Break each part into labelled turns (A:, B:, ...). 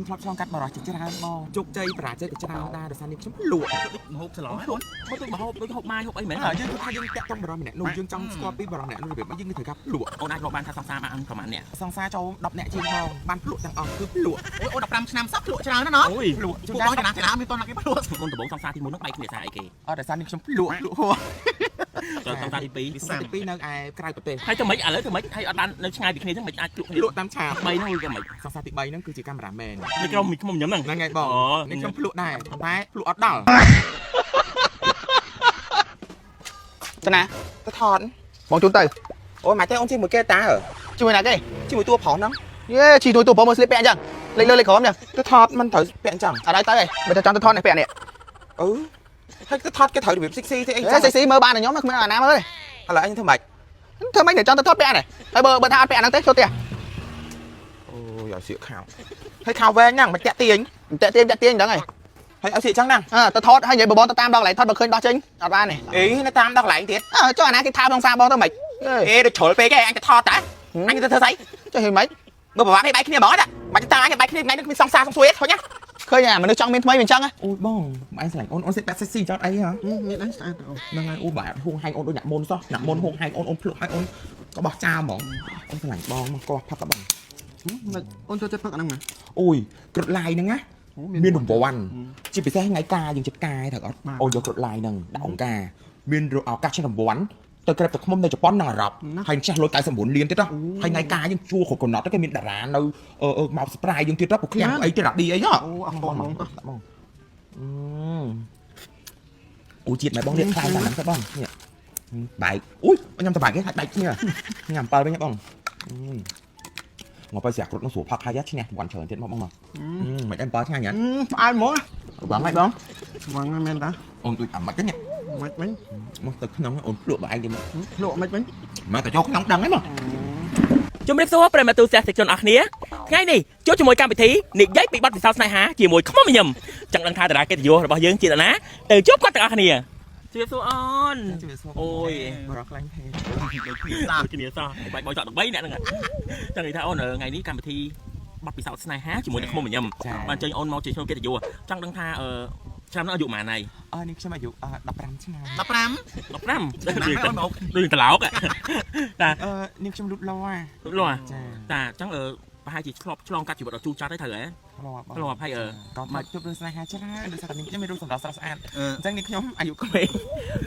A: ខ្ញុំធ្លាប់ឆ្លងកាត់បរិយាច្រើនបងជោគជ័យបរាជ័យក៏ច្រើនដែរដោយសារនេះខ្ញុំលក់ហូបច្រឡំហ្នឹងមកទៅហូបដូចហូបម៉ាយហូបអីមែនយើងគឺថាយើងតាក់ទងបរិយាម្នាក់នោះយើងចង់ស្គាល់ពីបរិយាម្នាក់នោះរបៀបមកយើងនឹងត្រូវការលក់អូនអាចរកបានថាសង្សារបានប្រហែលអ្នកសង្សារចូល10អ្នកជាងផងបានលក់ទាំងអស់គឺលក់អូន15ឆ្នាំសោះលក់ច្រើនណាស់ណ៎អូយលក់ជួនកាលចំណាមានតនគេលក់មុនដំបូងសង្សារទី1ហ្នឹងបែកគ្នាសារអីគេអត់ដោយសារនេះខ្ញុំលក់ហួរចូលសង្សារទី2សង្សារទី2នៅឯក្រៅប្រទេសហើយទៅមិនឥឡូវទៅមិនហើយអត់បាននៅឆ្ងាយពីគ្នាហ្នឹងមិនអាចលក់គ្នាលក់តាមឆាត3ហ្នឹងគឺមិនសង្សារទី3ហ្នឹងគឺជាកាមេរ៉ាមែននេះក្រុមខ្ញុំញ៉ាំហ្នឹងហ្នឹងហើយបងនេះខ្ញុំភ្លក់ដែរប៉ុន្តែភ្លក់អត់ដល់ទៅណាទៅថតបងជូនទៅអូយម៉ែតែអូនជិះមួយគេតាជួយណាគេជួយតួប្រុសហ្នឹងយេជួយតួប្រុសមើលស្លៀកពាក់អញ្ចឹងលេខលើលេខក្រោមអញ្ចឹងទៅថតមិនត្រូវពាក់អញ្ចឹងអត់ឲ្យទៅឯងមិនទៅចង់ទៅថតនេះពាក់នេះហើយទៅថតគេត្រូវរបៀបស៊ីទេអីស៊ីមើលបានតែខ្ញុំគ្មានអាណាមើលទេឥឡូវអញធ្វើម៉េចទៅចង់ទៅថតពាក់នេះហើយបើថាអត់ពាក់ហ្នឹងទេចូលផ្ទះអូយឲ្យសៀកខោហើយខោវែងហ្នឹងមិនតាក់ទាញហ្នឹងហើយហើយឲ្យសៀកចឹងហ្នឹងទៅថតហើយនិយាយបងទៅតាមដល់កន្លែងថតបើឃើញដោះចេញអត់បានទេអីនៅតាមដល់កន្លែងទៀតចុះអាណាគេថាក្នុងសារបងទៅម៉េចទៅជ្រុលពេកឯងអញទៅថតតាអញទៅធ្វើស្អីចុះហីម៉េចបើប្រវត្តិឲ្យបែកគ្នាហ្មងតាមិនតាអញបែកគ្នាថ្ងៃនេះមានសង្សារសង្សួយឃើញណាឃើញអាមនុស្សចង់មានថ្មីវាអញ្ចឹងអូយបងអញស្រឡាញ់អូនសិតបែបសេស៊ីចោតអីហ៎មានអីស្អាតហ្នឹងហើយអូបាទហួងហែងអូនដូចអ្នកមុនសោះអ្នកមុនហួងហែងអូនភ្លុកហើយអូនក៏បោះចោលហ្មងអូនស្រឡាញ់បងមកកោះផឹកក៏បងអូនចូលចិត្តផឹកអាហ្នឹងណាអូយក្រុតឡាយហ្នឹងណាមានរង្វាន់ជាពិសេសថ្ងៃការយើងចិត្តការត្រូវអត់អូនយកក្រុតឡាយហ្នឹងដាក់អង្គការមានឱកាសជារង្វាន់ទៅក្រែបទឹកឃុំនៅជប៉ុននឹងអារ៉ុបហើយចាស់លុយ99លានទៀតហ៎ហើយថ្ងៃការយើងជួគ្រប់កំណត់ទៅគេមានតារានៅមកស្ប្រាយយើងទៀតទៅពួកខ្ញុំអីទៀតអាឌីអីហ៎អូអរបងអូជាតិម៉ែបងរៀបខ្លាំងតាមហ្នឹងទៅបងនេះបែកអូយខ្ញុំទៅបែកគេហើយបែកគ្នាញ៉ាំ7វិញបងមកបើស្រាក់គ្រុតនឹងស្រួលផឹកហើយឈ្នះវ៉ាន់ច្រើនទៀតមកបងមកមិនអែម7ឆ្ងាញ់ហ៎ផ្អែមហ្មងបងហើយបងមែនតាអូនដូចអាម៉េចទេមិនវិញមកទៅក្នុងអូនភ្លក់បើឯងទៅភ្លក់មិនវិញមកទៅចូលក្នុងដឹងហ្នឹងមកជំរាបសួរប្រិយមិត្តទូរទស្សនិកជនអរគ្នាថ្ងៃនេះជួបជាមួយកម្មវិធីនិយាយពីបទពិសោធន៍ស្នេហាជាមួយខ្មុំញញឹមចង់ដឹងថាតារាកិត្តិយសរបស់យើងជាតារាទៅជួបគាត់ទាំងអស់គ្នាជំរាបសួរអូនអូយបរោះខ្លាំងទេគ្នាសោះបែកបោចត3អ្នកហ្នឹងចង់និយាយថាអូនថ្ងៃនេះកម្មវិធីបទពិសោធន៍ស្នេហាជាមួយនឹងខ្មុំញញឹមបានចេញអូនមកជាខ្ញុំកិត្តិយសចង់ដឹងថាឆ្នាំនោះអាយុប៉ុន្មានហើយនេះខ្ញុំអាយុ15ឆ្នាំ15ដូចត្រឡោកតានេះខ្ញុំលូតលាស់តាចឹងប្រហែលជាឆ្លងកាត់ជីវិតដល់ជូរចត់ហើយត្រូវហ៎ធ្លាប់ហើយក៏មកជួបរឿងស្នេហាច្រើនដោយសារតែនេះខ្ញុំមានរូបសម្រស់ស្រស់ស្អាតអញ្ចឹងនេះខ្ញុំអាយុក្មេង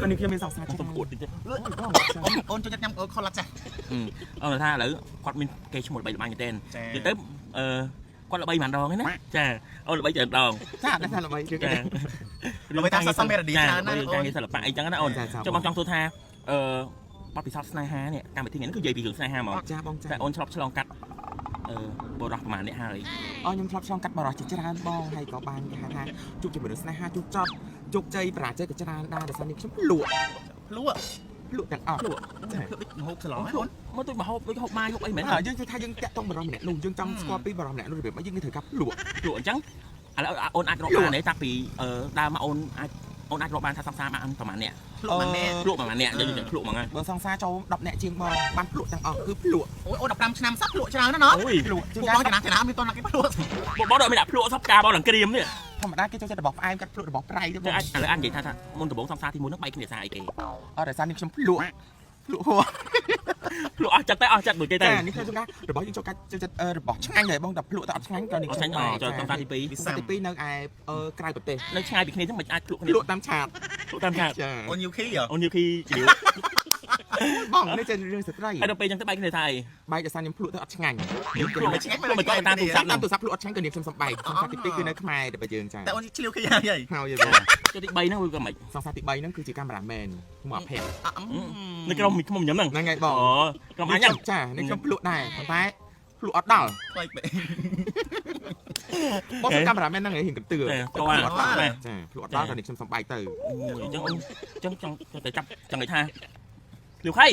A: ក៏នេះខ្ញុំមានសង្សារចំពោះតិចអូនចូលចិត្តញ៉ាំខុលឡាចាស់អូនថាឥឡូវគាត់មានគេឈ្មោះល្បីល្បាញមែនទែននិយាយទៅគាត់ល្បីប៉ុន្មានដងហ្នឹងណាចាអូនល្បីច្រើនដងចាតែថាល្បីគឺល្បីតាមសាសនារឌីច្រើនណាអូនការងារសិល្បៈអីចឹងណាអូនចុះបងចង់សួរថាបទពិសោធន៍ស្នេហានេះកម្មវិធីនេះគឺនិយាយពីរឿងស្នេហាហ្មងចាបងចាតែអូនឆ្លប់ឆ្លងកាត់បរិសុទ្ធប្រហែលអ្នកហើយខ្ញុំធ្លាប់ឆ្លងកាត់បរិសុទ្ធច្រើនបងហើយក៏បានគេហៅថាជួបជាមួយនឹងស្នេហាជួបចត់ជោគជ័យបរាជ័យក៏ច្រើនដែរដោយសារនេះខ្ញុំលក់ទាំងអស់ចាហូបច្រឡំហ្នឹងមកទៅហូបដូចហូបម៉ាយហូបអីមែនយើងគឺថាយើងតាក់ទងបរិសុទ្ធម្នាក់នោះយើងចង់ស្គាល់ពីបរិសុទ្ធម្នាក់នោះរបៀបមកយើងត្រូវការលក់អញ្ចឹងឥឡូវអូនអាចរកបានទេតាំងពីដើមមកអូនអាចរកបានថាសង្សារបានប្រហែលអ្នកភ្លក់ប្រហែលអ្នកយើងភ្លក់ហ្មងហើយបើសង្សារចូល10អ្នកជាងបងបានភ្លក់ទាំងអស់គឺភ្លក់អូន15ឆ្នាំសោះភ្លក់ច្រើនណាស់ភ្លក់ជួនកាលចំណាមានតនគេភ្លក់បងអត់មានដាក់ភ្លក់សោះការបងឡើងក្រៀមនេះធម្មតាគេចូលចិត្តរបស់ផ្អែមកាត់ភ្លក់របស់ប្រៃទេបងឥឡូវអាចនិយាយថាមុនដំបូងសង្សារទី1ហ្នឹងបែកគ្នាសារអីគេអត់ដោយសារនេះខ្ញុំភ្លក់ហួរភ្លក់អស់ចិត្តដូចគេទៅនេះខ្ញុំថារបស់យើងចូលកាច់ចិត្តរបស់ឆ្ងាញ់ហើយបងតែភ្លក់តែអត់ឆ្ងាញ់ក៏នេះខ្ញុំចូលសង្សារទី2នៅឯក្រៅប្រទេសនៅឆ្ងាយពីគ្នាហ្នឹងមិនអាចភ្លក់គ្នាភ្លក់តាមឆាតអូនយូគីជ្រាវបងនេះជារឿងស្ត្រីហើយដល់ពេលចឹងទៅបែកគ្នាថាអីបែកដោយសារខ្ញុំភ្លក់ទៅអត់ឆ្ងាញ់ខ្ញុំមិនឆ្ងាញ់មិនក៏តាមទូរស័ព្ទភ្លក់អត់ឆ្ងាញ់ក៏នេះខ្ញុំសំបែកសង្សារទី2គឺនៅខ្មែរតែបើយើងចាតែអូនឆ្លៀវឃើញហើយបងចុះទី3ហ្នឹងវាក៏មិនសង្សារទី3ហ្នឹងគឺជាកាមេរ៉ាមែនខ្ញុំអត់ភ័ក្រនៅក្រុមខ្ញុំញ៉ាំហ្នឹងហើយបងក្រុមអញចានេះខ្ញុំភ្លក់ដែរប៉ុន្តែភ្លក់អត់ដល់ខ្លាចបែកបងកាមេរ៉ាមែនហ្នឹងរៀងកន្ទឿក៏អត់ដល់ចាភ្លក់អត់ដល់ក៏នេះខ្ញុំសំបែកទៅអញ្ចឹងចង់ទៅចាប់ចង់និយាយថាលៀវខៃ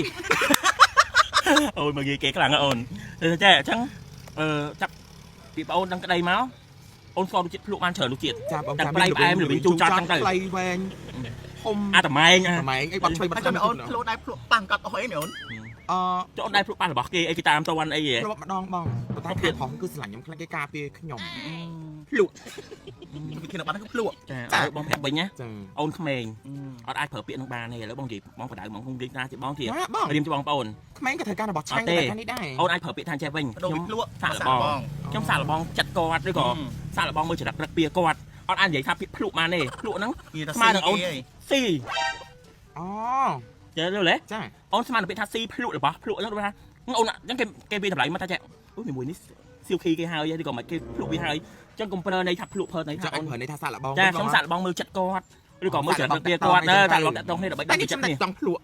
A: អូយមកនិយាយគេខ្លាំងអូនចាអញ្ចឹងចាប់ពីបងអូនដឹងក្តីមកអូនស្គាល់រសជាតិភ្លក់បានច្រើនរសជាតិចាបងចាំផ្លែផ្អែមឬវិញជូរចត់ចឹងទៅផ្លែវែងធំអាតម៉ែងអីបាត់ឆ្វេងបាត់ឆ្វេងអូនភ្លក់ដែរភ្លក់ប៉ាំងកាត់អស់អីមែនអូន
B: chỗ đây phụ bạn bảo kia cái tam tao ăn ấy gì
A: រត់ម្ដងបងតែខាងផងគឺស្រឡាញ់ខ្ញុំខ្លាចគេការពារខ្ញុំ
B: ភ្លក់គេនៅបាត់ហ្នឹងភ្លក់ចាបងប្រាប់វិញណា
A: ចា
B: អូនក្មេងអត់អាចប្រើពាក្យនឹងបានទេឥឡូវបងនិយាយបងបដៅបងនិយាយថាជាបងជា
A: បង
B: រៀមជាបងប្អូន
A: ក្មេងក៏ត្រូវការរបស់ឆ្ងាញ់តែការនេះដែរ
B: អូនអាចប្រើពាក្យថាចេះវិញខ្ញុំសាក់លបងខ្ញុំសាក់លបងចាត់គាត់ឬក៏សាក់លបងមើលចរិតរឹកពីគាត់អត់អាចនិយាយថាពាក្យភ្លក់បានទេភ្លក់ហ្នឹងស្មើនឹងអូនស៊ី
A: អូ
B: ចេះឬលេ
A: ចា
B: អូនស្មានពាក្យថាស៊ីភ្លក់របស់ភ្លក់ហ្នឹងដូចថាអូនអញ្ចឹងគេវាតម្លៃមកថាចេះអូយមួយនេះសៀវខីគេហើយឬក៏មិនគេភ្លក់វាហើយអញ្ចឹងកុំប្រើន័យថាភ្លក់ប្រើន័យថា
A: អូ
B: អូ
A: ន
B: ន
A: ប្រើន័យថាសាក់លបង
B: ចាខ្ញុំសាក់លបងមើលចិត្តគាត់ឬក៏មើលចិត្តពីគាត់ទៅតែលោកតាក់ទងគ្នាដើម្បី
A: តែ
B: ដឹង
A: នេះ
B: ចិត្ត
A: ខ្ញុំ
B: នេះ
A: ចង់ភ្លក់